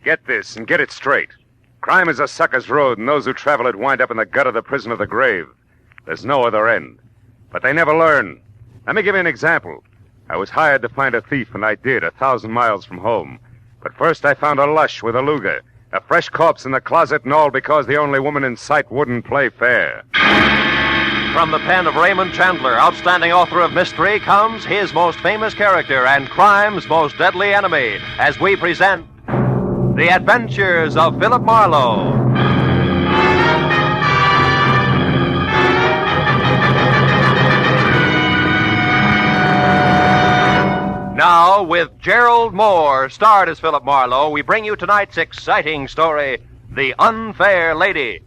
Get this and get it straight. Crime is a sucker's road, and those who travel it wind up in the gut of the prison of the grave. There's no other end. But they never learn. Let me give you an example. I was hired to find a thief, and I did, 1,000 miles from home. But first I found a lush with a Luger, a fresh corpse in the closet, and all because the only woman in sight wouldn't play fair. From the pen of Raymond Chandler, outstanding author of mystery, comes his most famous character and crime's most deadly enemy, as we present The Adventures of Philip Marlowe. Now, with Gerlad Mohr, starred as Philip Marlowe, we bring you tonight's exciting story, The Unfair Lady.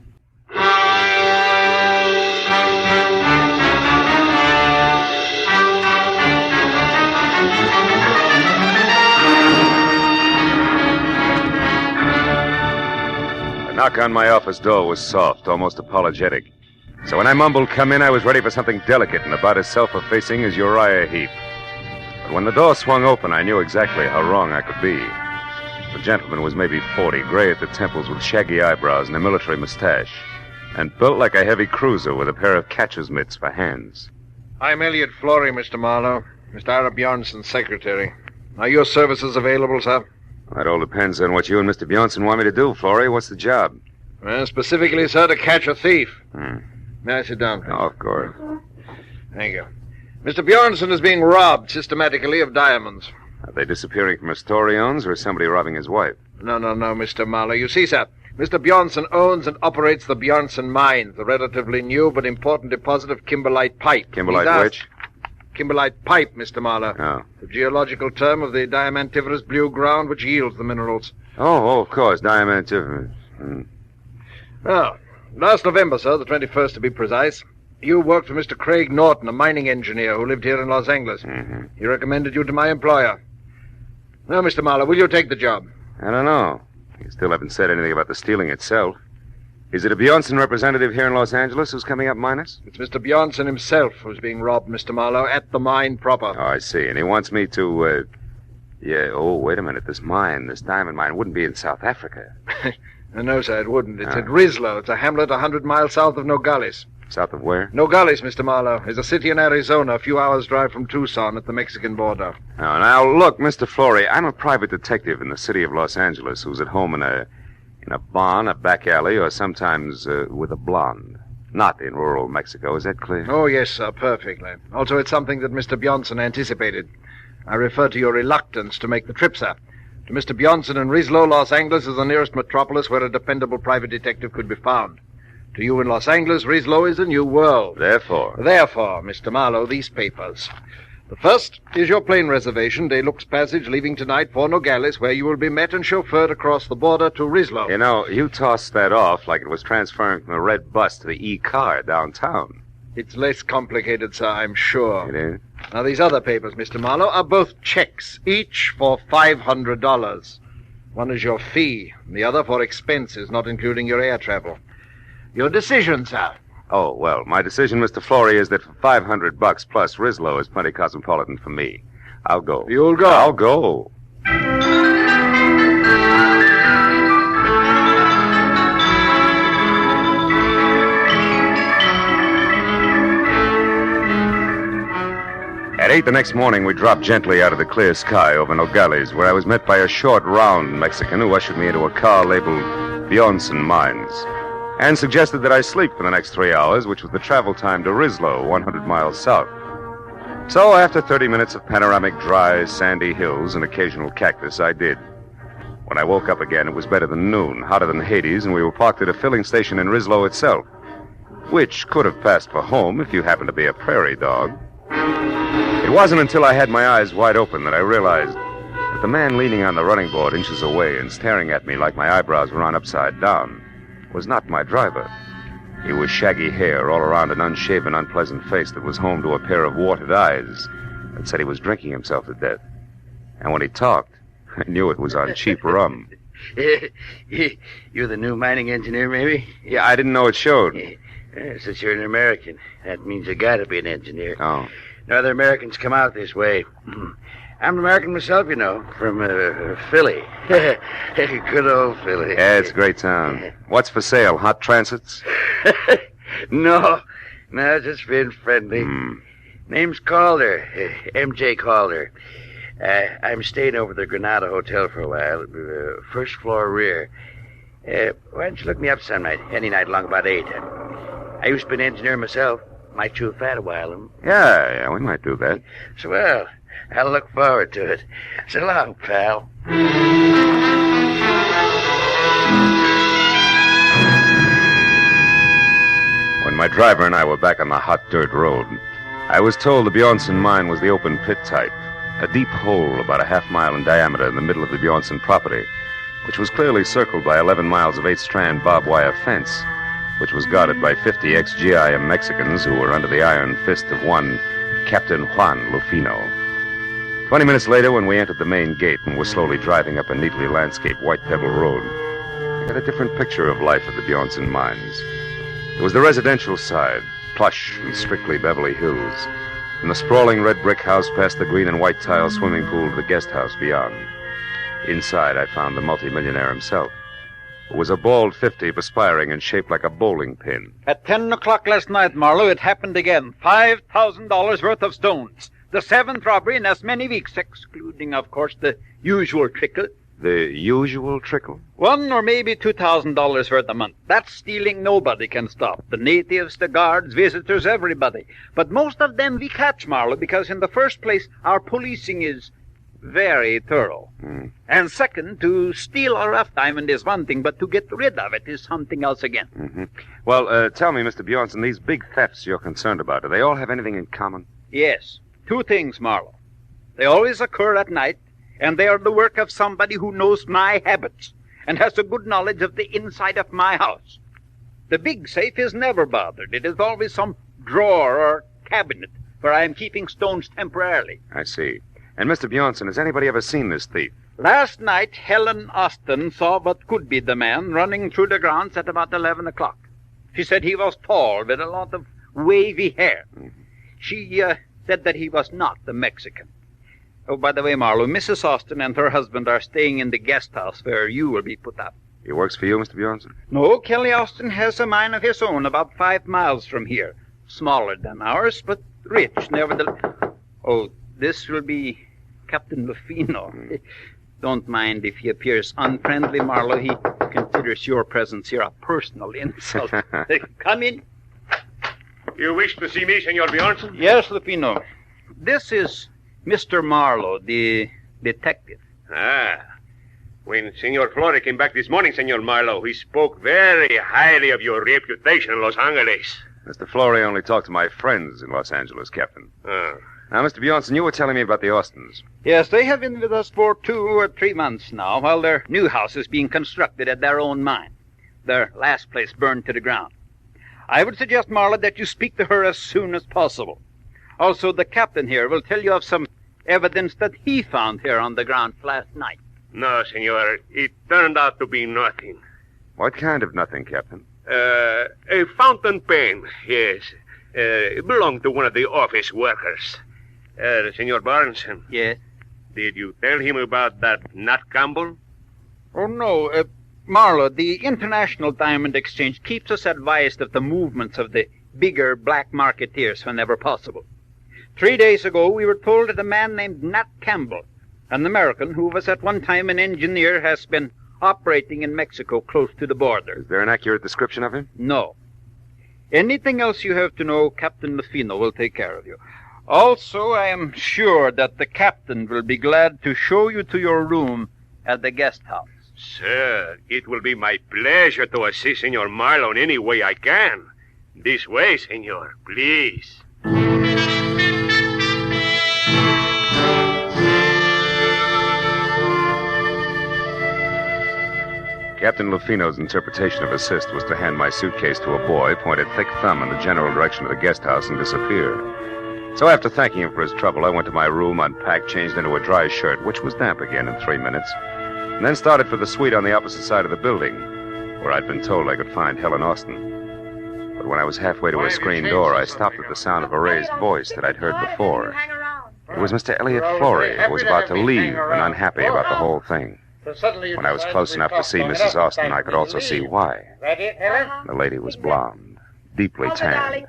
The knock on my office door was soft, almost apologetic. So when I mumbled, "Come in," I was ready for something delicate and about as self-effacing as Uriah Heep. But when the door swung open, I knew exactly how wrong I could be. The gentleman was maybe 40, gray at the temples with shaggy eyebrows and a military mustache, and built like a heavy cruiser with a pair of catcher's mitts for hands. I'm Elliot Florey, Mr. Marlowe. Mr. Ara Bjornson's secretary. Are your services available, sir? That all depends on what you and Mr. Bjornson want me to do, Florey. What's the job? Well, specifically, sir, to catch a thief. May I sit down, please? Oh, of course. Thank you. Mr. Bjornson is being robbed systematically of diamonds. Are they disappearing from a store he owns, or is somebody robbing his wife? No, Mr. Marlowe. You see, sir, Mr. Bjornson owns and operates the Bjornson Mines, the relatively new but important deposit of kimberlite pipe. Kimberlite which? Kimberlite pipe, Mr. Marlowe. Oh. The geological term of the diamantiferous blue ground which yields the minerals. Oh, of course, diamantiferous. Well, last November, sir, the 21st to be precise, you worked for Mr. Craig Norton, a mining engineer who lived here in Los Angeles. Mm-hmm. He recommended you to my employer. Now, Mr. Marlowe, will you take the job? I don't know. You still haven't said anything about the stealing itself. Is it a Bjornson representative here in Los Angeles who's coming up minus? It's Mr. Bjornson himself who's being robbed, Mr. Marlowe, at the mine proper. Oh, I see. And he wants me to, wait a minute. This diamond mine, wouldn't be in South Africa. No, sir, it wouldn't. It's at Rislo. It's a hamlet 100 miles south of Nogales. South of where? Nogales, Mr. Marlowe, is a city in Arizona, a few hours' drive from Tucson at the Mexican border. Oh, now, look, Mr. Florey, I'm a private detective in the city of Los Angeles who's at home in a barn, a back alley, or sometimes with a blonde. Not in rural Mexico. Is that clear? Oh, yes, sir, perfectly. Also, it's something that Mr. Bjornson anticipated. I refer to your reluctance to make the trip, sir. To Mr. Bjornson in Rislo, Los Angeles is the nearest metropolis where a dependable private detective could be found. To you in Los Angeles, Rislo is a new world. Therefore, Mr. Marlowe, these papers. The first is your plane reservation, De Luxe Passage, leaving tonight for Nogales, where you will be met and chauffeured across the border to Rislo. You know, you tossed that off like it was transferring from the red bus to the E-car downtown. It's less complicated, sir, I'm sure. It is? Now, these other papers, Mr. Marlowe, are both checks, each for $500. One is your fee, and the other for expenses, not including your air travel. Your decision, sir. Oh, well, my decision, Mr. Florey, is that for $500 plus, Rislo is plenty cosmopolitan for me. I'll go. You'll go? I'll go. At 8 the next morning, we dropped gently out of the clear sky over Nogales, where I was met by a short, round Mexican who ushered me into a car labeled Bjornson Mines, and suggested that I sleep for the next 3 hours, which was the travel time to Rislo, 100 miles south. So after 30 minutes of panoramic, dry, sandy hills and occasional cactus, I did. When I woke up again, it was better than noon, hotter than Hades, and we were parked at a filling station in Rislo itself, which could have passed for home if you happened to be a prairie dog. It wasn't until I had my eyes wide open that I realized that the man leaning on the running board inches away and staring at me like my eyebrows were on upside down was not my driver. He was shaggy hair all around an unshaven, unpleasant face that was home to a pair of warted eyes that said he was drinking himself to death. And when he talked, I knew it was on cheap rum. You're the new mining engineer, maybe? Yeah, I didn't know it showed. Since you're an American, that means you gotta be an engineer. Oh. No other Americans come out this way. I'm American myself, you know, from Philly. Good old Philly. Yeah, it's a great town. What's for sale? Hot transits? No, just being friendly. Name's Calder, M.J. Calder. I'm staying over at the Granada Hotel for a while, first floor rear. Why don't you look me up some night, any night along about 8? I used to be an engineer myself. Might chew fat a while. Yeah, we might do that. So, well, I'll look forward to it. So long, pal. When my driver and I were back on the hot dirt road, I was told the Bjornson mine was the open pit type, a deep hole about a half-mile in diameter in the middle of the Bjornson property, which was clearly circled by 11 miles of 8-strand barbed wire fence, which was guarded by 50 ex-GIM Mexicans who were under the iron fist of one Captain Juan Lufino. 20 minutes later, when we entered the main gate and were slowly driving up a neatly landscaped white pebble road, I got a different picture of life at the Bjornson mines. There was the residential side, plush and strictly Beverly Hills, and the sprawling red brick house past the green and white tile swimming pool to the guest house beyond. Inside, I found the multimillionaire himself, who was a bald 50 perspiring and shaped like a bowling pin. At 10 o'clock last night, Marlowe, it happened again. $5,000 worth of stones. The 7th robbery in as many weeks, excluding, of course, the usual trickle. The usual trickle? $1,000 or maybe $2,000 worth a month. That stealing nobody can stop. The natives, the guards, visitors, everybody. But most of them we catch, Marlowe, because in the first place, our policing is very thorough. And second, to steal a rough diamond is one thing, but to get rid of it is something else again. Well, tell me, Mr. Bjornson, these big thefts you're concerned about, do they all have anything in common? Yes. 2 things, Marlowe. They always occur at night, and they are the work of somebody who knows my habits and has a good knowledge of the inside of my house. The big safe is never bothered. It is always some drawer or cabinet where I am keeping stones temporarily. I see. And, Mr. Bjornson, has anybody ever seen this thief? Last night, Helen Austin saw what could be the man running through the grounds at about 11 o'clock. She said he was tall with a lot of wavy hair. She said that he was not the Mexican. Oh, by the way, Marlowe, Mrs. Austin and her husband are staying in the guest house where you will be put up. He works for you, Mr. Bjornson? No, Kelly Austin has a mine of his own about 5 miles from here. Smaller than ours, but rich, nevertheless. Oh, this will be Captain Lufino. Don't mind if he appears unfriendly, Marlowe. He considers your presence here a personal insult. Come in. You wish to see me, Senor Bjornson? Yes, Lufino. This is Mr. Marlowe, the detective. When Senor Flore came back this morning, Senor Marlowe, he spoke very highly of your reputation in Los Angeles. Mr. Flory only talked to my friends in Los Angeles, Captain. Now, Mr. Bjornson, you were telling me about the Austins. Yes, they have been with us for 2 or 3 months now, while their new house is being constructed at their own mine. Their last place burned to the ground. I would suggest, Marlowe, that you speak to her as soon as possible. Also, the captain here will tell you of some evidence that he found here on the ground last night. No, Senor. It turned out to be nothing. What kind of nothing, Captain? A fountain pen, yes. It belonged to one of the office workers. Senor Bjornson. Yes? Did you tell him about that Nat Campbell? Oh, no. Marlowe, the International Diamond Exchange keeps us advised of the movements of the bigger black marketeers whenever possible. 3 days ago, we were told that a man named Nat Campbell, an American who was at one time an engineer, has been operating in Mexico close to the border. Is there an accurate description of him? No. Anything else you have to know, Captain Lufino will take care of you. Also, I am sure that the captain will be glad to show you to your room at the guest house. Sir, it will be my pleasure to assist Senor Marlowe in any way I can. This way, Senor, please. Captain Lufino's interpretation of assist was to hand my suitcase to a boy, point a thick thumb in the general direction of the guest house, and disappear. So after thanking him for his trouble, I went to my room, unpacked, changed into a dry shirt, which was damp again in 3 minutes, and then started for the suite on the opposite side of the building, where I'd been told I could find Helen Austin. But when I was halfway to a screen door, I stopped at the sound of a raised voice that I'd heard before. It was Mr. Elliot Florey, who was about to leave and unhappy about the whole thing. When I was close enough to see Mrs. Austin, I could also see why. That it, Helen? The lady was blonde, deeply tanned,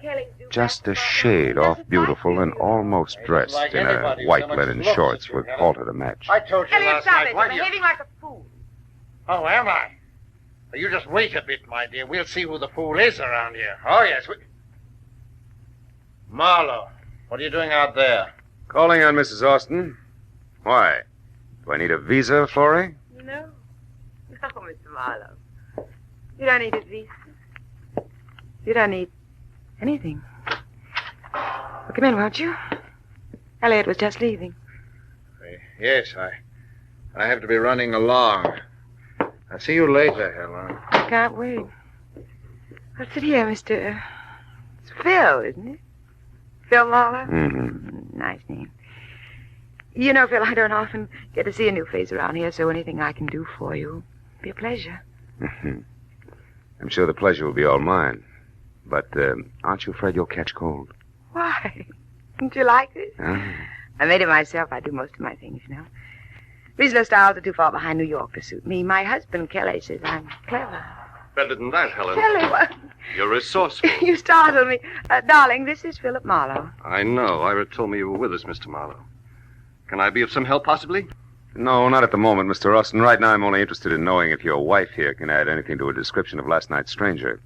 just a shade off beautiful and almost dressed in a white linen shorts with halter to match. I told you Elliot, last stop night. it. Why You're do you... behaving like a fool. Oh, am I? Well, you just wait a bit, my dear. We'll see who the fool is around here. Oh, yes. Marlowe, what are you doing out there? Calling on Mrs. Austin. Why? Do I need a visa, Florey? No. No, Mr. Marlowe. You don't need a visa. You don't need anything. Well, come in, won't you? Elliot was just leaving. Yes, I have to be running along. I'll see you later, Helen. I can't wait. Well, sit here, Mr. It's Phil, isn't it? Phil Marlowe? Mm-hmm. Nice name. You know, Phil, I don't often get to see a new face around here, so anything I can do for you will be a pleasure. Mm-hmm. I'm sure the pleasure will be all mine. But aren't you afraid you'll catch cold? Why? Don't you like this? I made it myself. I do most of my things, you know. Regional styles are too far behind New York to suit me. My husband, Kelly, says I'm clever. Better than that, Helen. Kelly, what? You're resourceful. You startled me. Darling, this is Philip Marlowe. I know. Ira told me you were with us, Mr. Marlowe. Can I be of some help, possibly? No, not at the moment, Mr. Austin. Right now, I'm only interested in knowing if your wife here can add anything to a description of last night's stranger.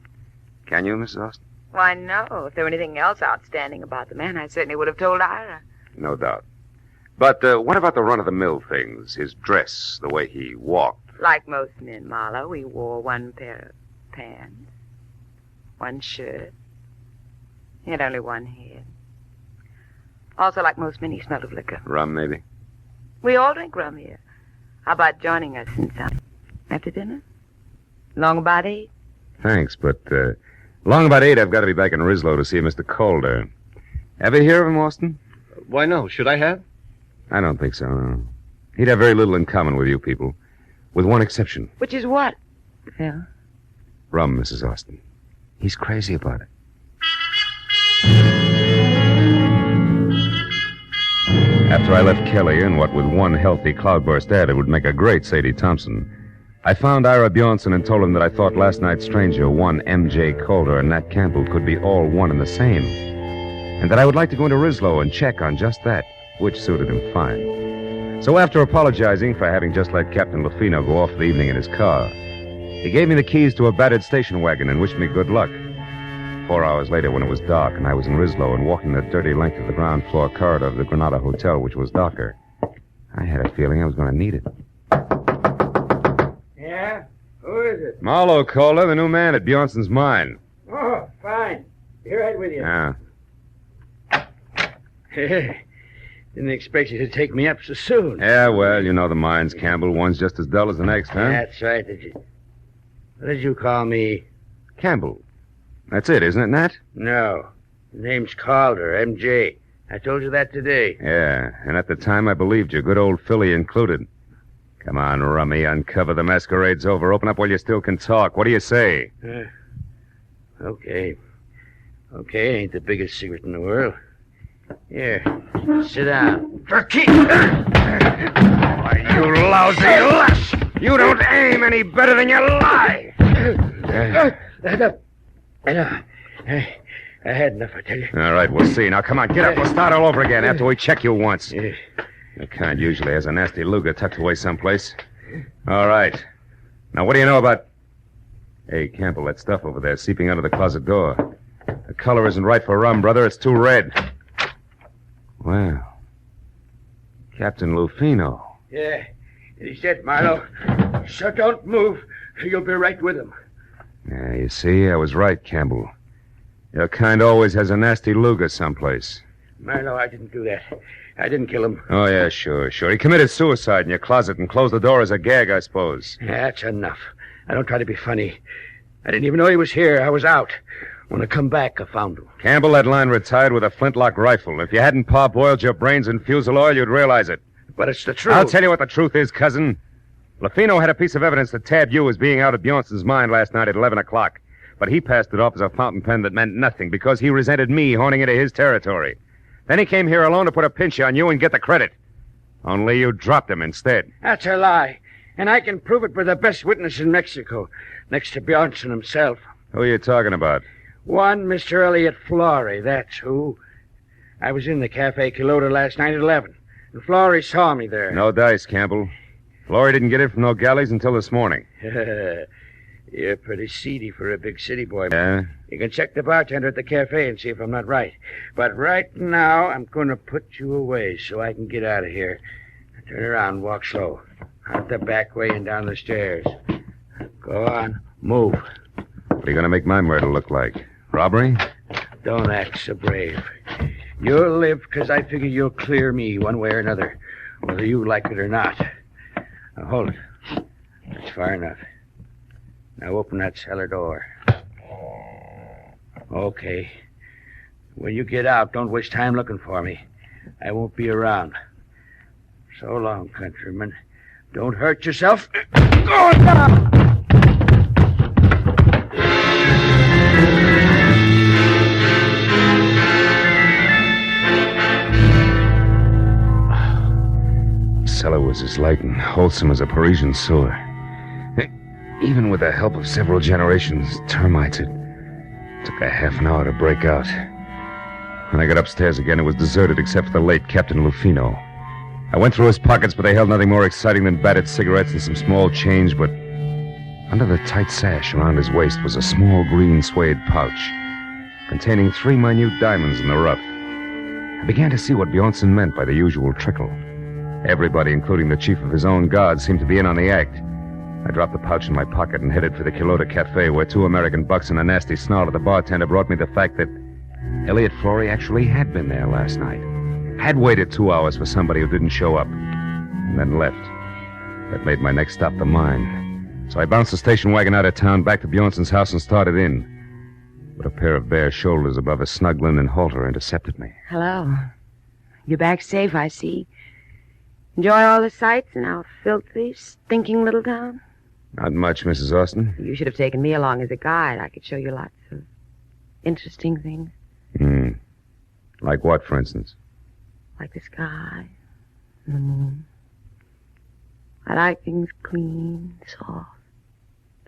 Can you, Mrs. Austin? Why, no. If there were anything else outstanding about the man, I certainly would have told Ira. No doubt. But what about the run-of-the-mill things? His dress, the way he walked. Like most men, Marlowe, he wore one pair of pants, one shirt. He had only one head. Also, like most men, he smelled of liquor. Rum, maybe? We all drink rum here. How about joining us in some? After dinner? Long about 8? Thanks, but long about 8, I've got to be back in Rislow to see Mr. Calder. Ever hear of him, Austin? Why, no. Should I have? I don't think so, no. He'd have very little in common with you people. With one exception. Which is what, Phil? Rum, Mrs. Austin. He's crazy about it. After I left Kelly in what with one healthy cloudburst added would make a great Sadie Thompson, I found Ira Bjornson and told him that I thought last night's stranger, one M.J. Calder and Nat Campbell, could be all one and the same. And that I would like to go into Rislow and check on just that, which suited him fine. So after apologizing for having just let Captain Lufino go off for the evening in his car, he gave me the keys to a battered station wagon and wished me good luck. 4 hours later, when it was dark and I was in Rislow and walking the dirty length of the ground floor corridor of the Granada Hotel, which was darker, I had a feeling I was going to need it. Yeah? Who is it? Marlowe Calder, the new man at Bjornson's mine. Oh, fine. Be right with you. Yeah. Didn't expect you to take me up so soon. Yeah, well, you know the mines, Campbell. One's just as dull as the next, huh? That's right. What did you call me? Campbell. That's it, isn't it, Nat? No. The name's Calder, M.J. I told you that today. Yeah, and at the time I believed you, good old Philly included. Come on, Rummy, uncover the masquerade's over. Open up while you still can talk. What do you say? Okay. Okay, ain't the biggest secret in the world. Here, sit down. For keep! Why, you lousy lush! You don't aim any better than you lie! I had enough, I tell you. All right, we'll see. Now, come on, get up. We'll start all over again after we check you once. Yeah. The kind usually has a nasty Luger tucked away someplace. All right. Now, what do you know about... Hey, Campbell, that stuff over there seeping under the closet door. The color isn't right for rum, brother. It's too red. Well, Captain Lufino. Yeah, he said, Marlowe, so don't move. You'll be right with him. Yeah, you see, I was right, Campbell. Your kind always has a nasty Luger someplace. Marlowe, I didn't do that. I didn't kill him. Oh, yeah, sure. He committed suicide in your closet and closed the door as a gag, I suppose. That's enough. I don't try to be funny. I didn't even know he was here. I was out. When I come back, I found him. Campbell, that line retired with a flintlock rifle. If you hadn't parboiled your brains in fusel oil, you'd realize it. But it's the truth. I'll tell you what the truth is, cousin. Lufino had a piece of evidence that tabbed you as being out of Bjornson's mind last night at 11 o'clock. But he passed it off as a fountain pen that meant nothing because he resented me horning into his territory. Then he came here alone to put a pinch on you and get the credit. Only you dropped him instead. That's a lie. And I can prove it with the best witness in Mexico, next to Bjornson himself. Who are you talking about? One Mr. Elliot Flory, that's who. I was in the Cafe Quilota last night at 11, and Flory saw me there. No dice, Campbell. Flory didn't get in from Nogales until this morning. You're pretty seedy for a big city boy. Yeah? You can check the bartender at the cafe and see if I'm not right. But right now, I'm going to put you away so I can get out of here. Turn around and walk slow. Out the back way and down the stairs. Go on. Move. What are you going to make my murder look like? Robbery? Don't act so brave. You'll live because I figure you'll clear me one way or another, whether you like it or not. Now, hold it. That's far enough. Now open that cellar door. Okay. When you get out, don't waste time looking for me. I won't be around. So long, countryman. Don't hurt yourself. Go down! The cellar was as light and wholesome as a Parisian sewer. Even with the help of several generations of termites, it took a half an hour to break out. When I got upstairs again, it was deserted except for the late Captain Lufino. I went through his pockets, but they held nothing more exciting than battered cigarettes and some small change, but under the tight sash around his waist was a small green suede pouch containing 3 minute diamonds in the rough. I began to see what Bjornson meant by the usual trickle. Everybody, including the chief of his own guard, seemed to be in on the act. I dropped the pouch in my pocket and headed for the Quilota Cafe, where 2 American bucks and a nasty snarl at the bartender brought me the fact that Elliot Flory actually had been there last night. Had waited 2 hours for somebody who didn't show up, and then left. That made my next stop the mine. So I bounced the station wagon out of town, back to Bjornson's house, and started in. But a pair of bare shoulders above a snug linen halter intercepted me. Hello. You're back safe, I see. Enjoy all the sights in our filthy, stinking little town? Not much, Mrs. Austin. You should have taken me along as a guide. I could show you lots of interesting things. Like what, for instance? Like the sky and the moon. I like things clean, soft.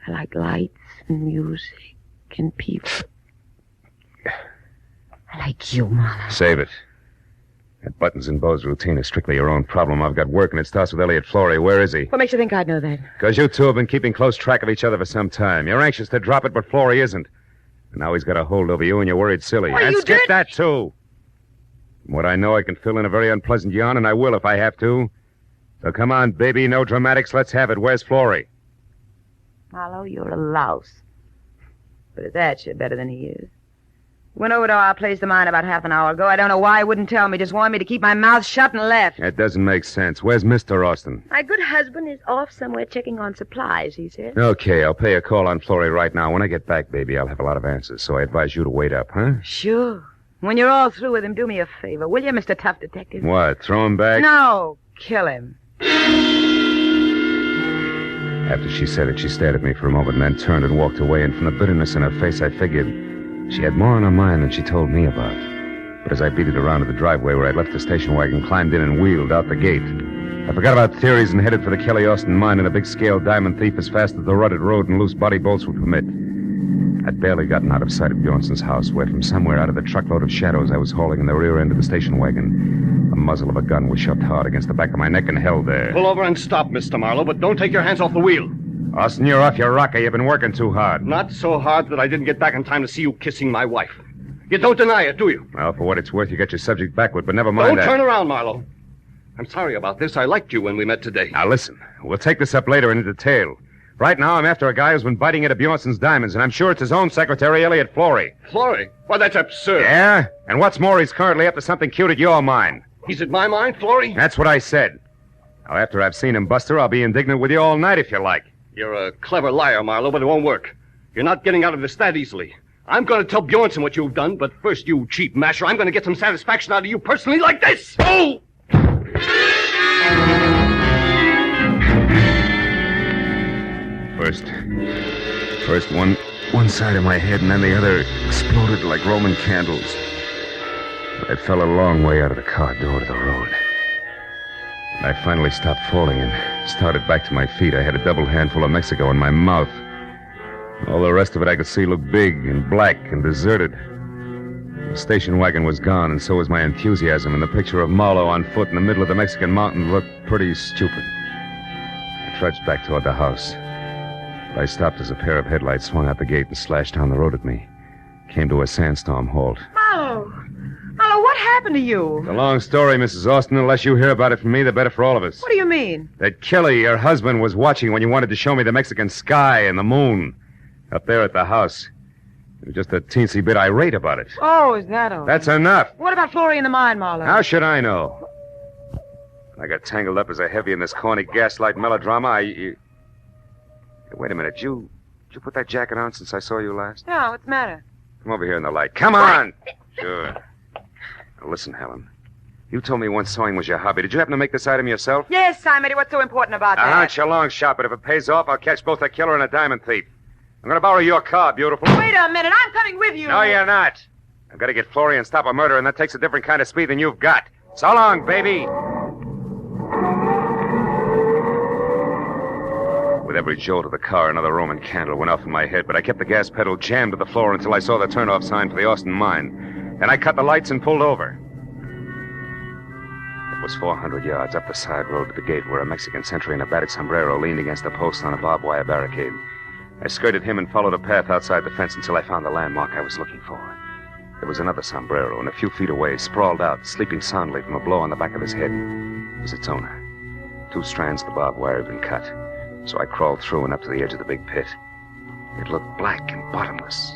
I like lights and music and people. I like you, Marlowe. Save it. That buttons and bows routine is strictly your own problem. I've got work, and it starts with Elliot Flory. Where is he? What makes you think I'd know that? Because you two have been keeping close track of each other for some time. You're anxious to drop it, but Flory isn't. And now he's got a hold over you, and you're worried silly. Well, and you skip did- that, too. From what I know, I can fill in a very unpleasant yarn, and I will if I have to. So come on, baby, no dramatics. Let's have it. Where's Flory? Marlowe, you're a louse. But at that, you're better than he is. Went over to our place of mine about half an hour ago. I don't know why he wouldn't tell me. Just wanted me to keep my mouth shut and left. That doesn't make sense. Where's Mr. Austin? My good husband is off somewhere checking on supplies, he said. Okay, I'll pay a call on Flory right now. When I get back, baby, I'll have a lot of answers, so I advise you to wait up, huh? Sure. When you're all through with him, do me a favor, will you, Mr. Tough Detective? What, throw him back? No, kill him. After she said it, she stared at me for a moment and then turned and walked away, and from the bitterness in her face, I figured she had more on her mind than she told me about. But as I beat it around to the driveway where I'd left the station wagon, climbed in and wheeled out the gate, I forgot about theories and headed for the Kelly Austin mine and a big-scale diamond thief as fast as the rutted road and loose body bolts would permit. I'd barely gotten out of sight of Bjornson's house, where from somewhere out of the truckload of shadows I was hauling in the rear end of the station wagon, the muzzle of a gun was shoved hard against the back of my neck and held there. Pull over and stop, Mr. Marlowe, but don't take your hands off the wheel. Austin, you're off your rocker. You've been working too hard. Not so hard that I didn't get back in time to see you kissing my wife. You don't deny it, do you? Well, for what it's worth, you got your subject backward, but never mind Don't that. turn around, Marlowe. I'm sorry about this. I liked you when we met today. Now, listen. We'll take this up later in detail. Right now, I'm after a guy who's been biting into Bjornson's diamonds, and I'm sure it's his own secretary, Elliot Flory. Flory? Why, that's absurd. Yeah? And what's more, he's currently up to something cute at your mine. He's at my mine, Flory? That's what I said. Now, after I've seen him, Buster, I'll be indignant with you all night if you like. You're a clever liar, Marlowe, but it won't work. You're not getting out of this that easily. I'm going to tell Bjornson what you've done, but first, you cheap masher, I'm going to get some satisfaction out of you personally like this. Oh! First one side of my head, and then the other exploded like Roman candles. But I fell a long way out of the car door to the road. And I finally stopped falling and started back to my feet. I had a double handful of Mexico in my mouth. All the rest of it I could see looked big and black and deserted. The station wagon was gone, and so was my enthusiasm, and the picture of Marlowe on foot in the middle of the Mexican mountain looked pretty stupid. I trudged back toward the house. But I stopped as a pair of headlights swung out the gate and slashed down the road at me. Came to a sandstorm halt. Marlowe! Marlowe, what happened to you? It's a long story, Mrs. Austin. The less you hear about it from me, the better for all of us. What do you mean? That Kelly, your husband, was watching when you wanted to show me the Mexican sky and the moon. Up there at the house. He was just a teensy bit irate about it. Oh, is that all? That's enough. What about Florrie in the mine, Marlowe? How should I know? I got tangled up as a heavy in this corny gaslight melodrama. Wait a minute. Did you put that jacket on since I saw you last? No, what's the matter? Come over here in the light. Come on! Sure. Now, listen, Helen. You told me once sewing was your hobby. Did you happen to make this item yourself? Yes, Simon. What's so important about that? It's a long shot, but if it pays off, I'll catch both a killer and a diamond thief. I'm going to borrow your car, beautiful. Wait a minute. I'm coming with you. No, you're not. I've got to get Florrie and stop a murder, and that takes a different kind of speed than you've got. So long, baby. With every jolt of the car, another Roman candle went off in my head, but I kept the gas pedal jammed to the floor until I saw the turn-off sign for the Austin mine. Then I cut the lights and pulled over. It was 400 yards up the side road to the gate where a Mexican sentry in a battered sombrero leaned against a post on a barbed wire barricade. I skirted him and followed a path outside the fence until I found the landmark I was looking for. There was another sombrero, and a few feet away, sprawled out, sleeping soundly from a blow on the back of his head, was its owner. 2 strands of the barbed wire had been cut, so I crawled through and up to the edge of the big pit. It looked black and bottomless,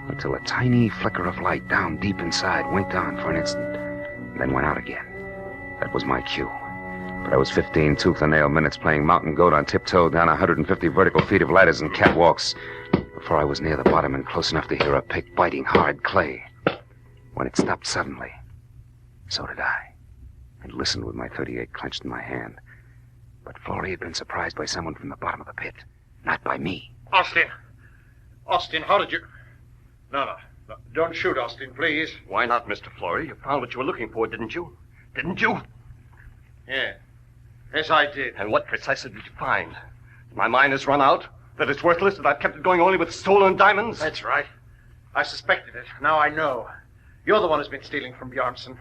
until a tiny flicker of light down deep inside winked on for an instant, and then went out again. That was my cue. But I was 15 tooth-and-nail minutes playing mountain goat on tiptoe down 150 vertical feet of ladders and catwalks before I was near the bottom and close enough to hear a pick biting hard clay. When it stopped suddenly, so did I, and listened with my .38 clenched in my hand. But Florrie had been surprised by someone from the bottom of the pit, not by me. Austin, how did you... No, don't shoot, Austin, please. Why not, Mr. Florrie? You found what you were looking for, didn't you? Didn't you? Yeah. Yes, I did. And what precisely did you find? My mine has run out? That it's worthless? That I've kept it going only with stolen diamonds? That's right. I suspected it. Now I know. You're the one who's been stealing from Bjornson.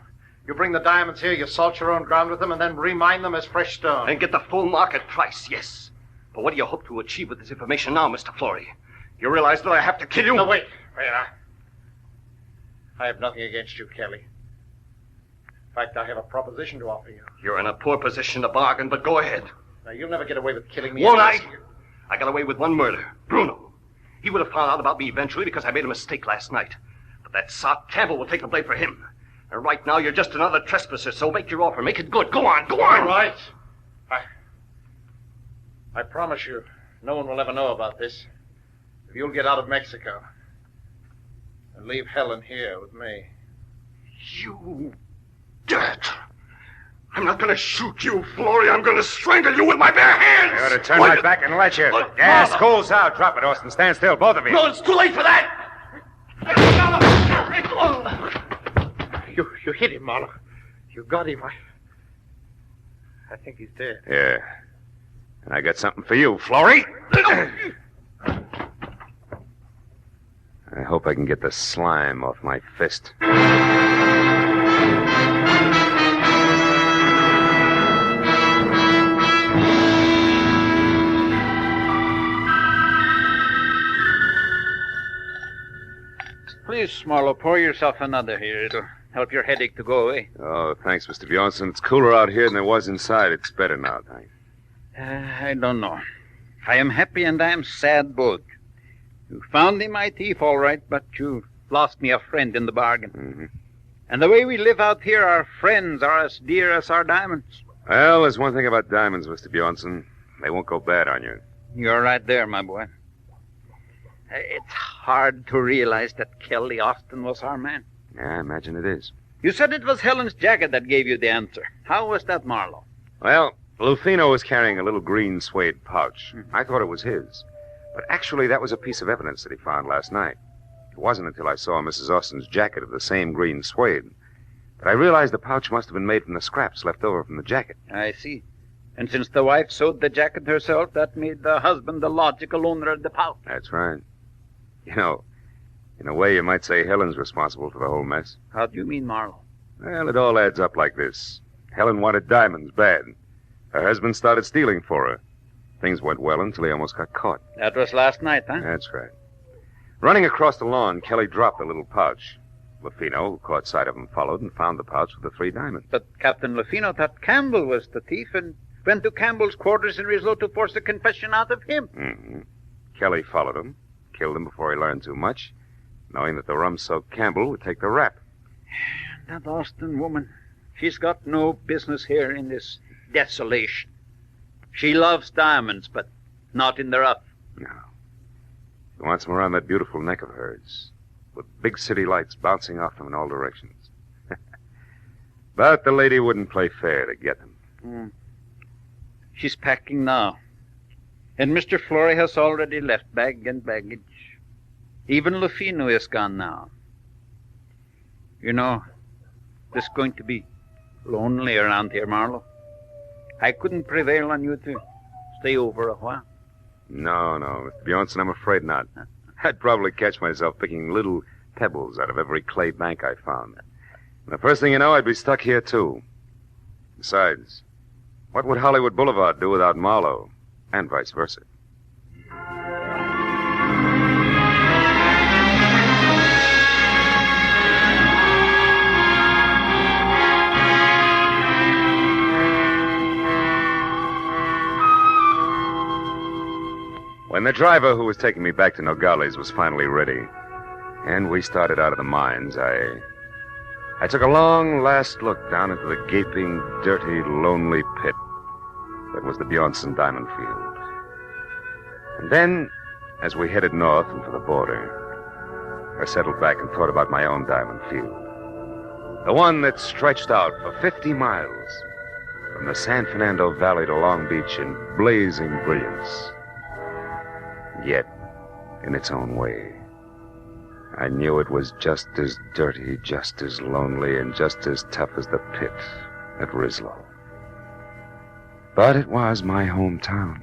You bring the diamonds here, you salt your own ground with them, and then remine them as fresh stone. And get the full market price, yes. But what do you hope to achieve with this information now, Mr. Florrie? You realize that I have to kill you? No, wait. I have nothing against you, Kelly. In fact, I have a proposition to offer you. You're in a poor position to bargain, but go ahead. Now, you'll never get away with killing me. Won't I? I got away with one murder. Bruno. He would have found out about me eventually because I made a mistake last night. But that sot Campbell will take the blame for him. And right now, you're just another trespasser, so make your offer. Make it good. Go on, go on. All right. I promise you, no one will ever know about this. If you'll get out of Mexico and leave Helen here with me. You dirt! I'm not going to shoot you, Florrie. I'm going to strangle you with my bare hands! I ought to turn my back and let you. Gas goes out. Drop it, Austin. Stand still, both of you. No, it's too late for that! You hit him, Marlowe. You got him. I think he's dead. Yeah. And I got something for you, Florrie. I hope I can get the slime off my fist. Please, Marlowe, pour yourself another here. It'll help your headache to go away. Oh, thanks, Mr. Bjornson. It's cooler out here than it was inside. It's better now, thanks. I don't know. I am happy and I am sad both. You found me my thief, all right, but you lost me a friend in the bargain. Mm-hmm. And the way we live out here, our friends are as dear as our diamonds. Well, there's one thing about diamonds, Mr. Bjornson. They won't go bad on you. You're right there, my boy. It's hard to realize that Kelly Austin was our man. Yeah, I imagine it is. You said it was Helen's jacket that gave you the answer. How was that, Marlowe? Well, Lufino was carrying a little green suede pouch. I thought it was his. But actually, that was a piece of evidence that he found last night. It wasn't until I saw Mrs. Austin's jacket of the same green suede. But I realized the pouch must have been made from the scraps left over from the jacket. I see. And since the wife sewed the jacket herself, that made the husband the logical owner of the pouch. That's right. You know, in a way, you might say Helen's responsible for the whole mess. How do you mean, Marlowe? Well, it all adds up like this. Helen wanted diamonds bad. Her husband started stealing for her. Things went well until he almost got caught. That was last night, huh? That's right. Running across the lawn, Kelly dropped the little pouch. Lafino, who caught sight of him, followed and found the pouch with the 3 diamonds. But Captain Lafino thought Campbell was the thief and went to Campbell's quarters in Rislow to force a confession out of him. Mm-hmm. Kelly followed him, killed him before he learned too much, knowing that the rum-soaked Campbell would take the rap. That Austin woman, she's got no business here in this desolation. She loves diamonds, but not in the rough. No. She wants them around that beautiful neck of hers, with big city lights bouncing off them in all directions. But the lady wouldn't play fair to get them. She's packing now. And Mr. Flory has already left bag and baggage. Even Lafino is gone now. You know, it's going to be lonely around here, Marlowe. I couldn't prevail on you to stay over a while. No, Mr. Bjornson, I'm afraid not. I'd probably catch myself picking little pebbles out of every clay bank I found. And the first thing you know, I'd be stuck here, too. Besides, what would Hollywood Boulevard do without Marlowe? And vice versa. When the driver who was taking me back to Nogales was finally ready, and we started out of the mines, I took a long last look down into the gaping, dirty, lonely pit that was the Bjornson Diamond Field. And then, as we headed north and for the border, I settled back and thought about my own diamond field. The one that stretched out for 50 miles from the San Fernando Valley to Long Beach in blazing brilliance. Yet, in its own way, I knew it was just as dirty, just as lonely, and just as tough as the pit at Rislow. But it was my hometown.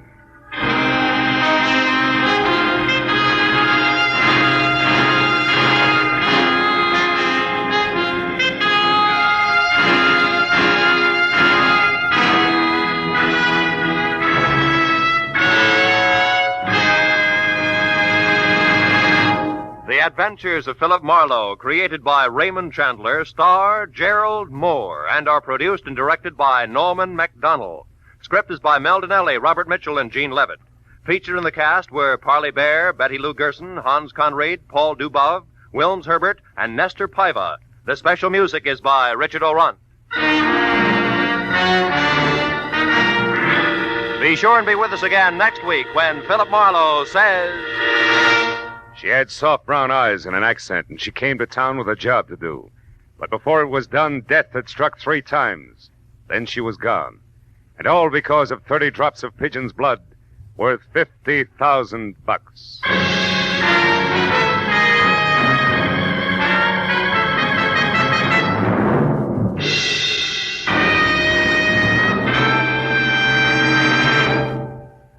The Adventures of Philip Marlowe, created by Raymond Chandler, star Gerlad Mohr, and are produced and directed by Norman MacDonald. Script is by Mel Donnelly, Robert Mitchell, and Gene Levitt. Featured in the cast were Parley Bear, Betty Lou Gerson, Hans Conried, Paul Dubov, Wilms Herbert, and Nestor Paiva. The special music is by Richard O'Runt. Be sure and be with us again next week when Philip Marlowe says... She had soft brown eyes and an accent, and she came to town with a job to do. But before it was done, death had struck 3 times. Then she was gone. And all because of 30 drops of pigeon's blood worth $50,000.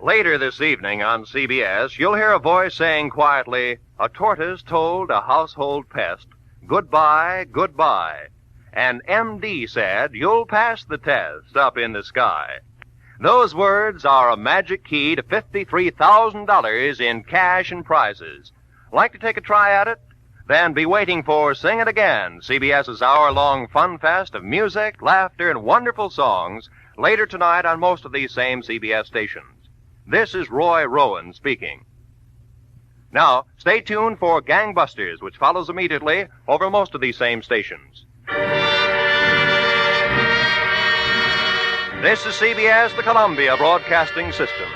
Later this evening on CBS, you'll hear a voice saying quietly, "A tortoise told a household pest, goodbye, goodbye." And MD said, "You'll pass the test up in the sky." Those words are a magic key to $53,000 in cash and prizes. Like to take a try at it? Then be waiting for Sing It Again, CBS's hour-long fun fest of music, laughter, and wonderful songs, later tonight on most of these same CBS stations. This is Roy Rowan speaking. Now, stay tuned for Gangbusters, which follows immediately over most of these same stations. This is CBS, the Columbia Broadcasting System.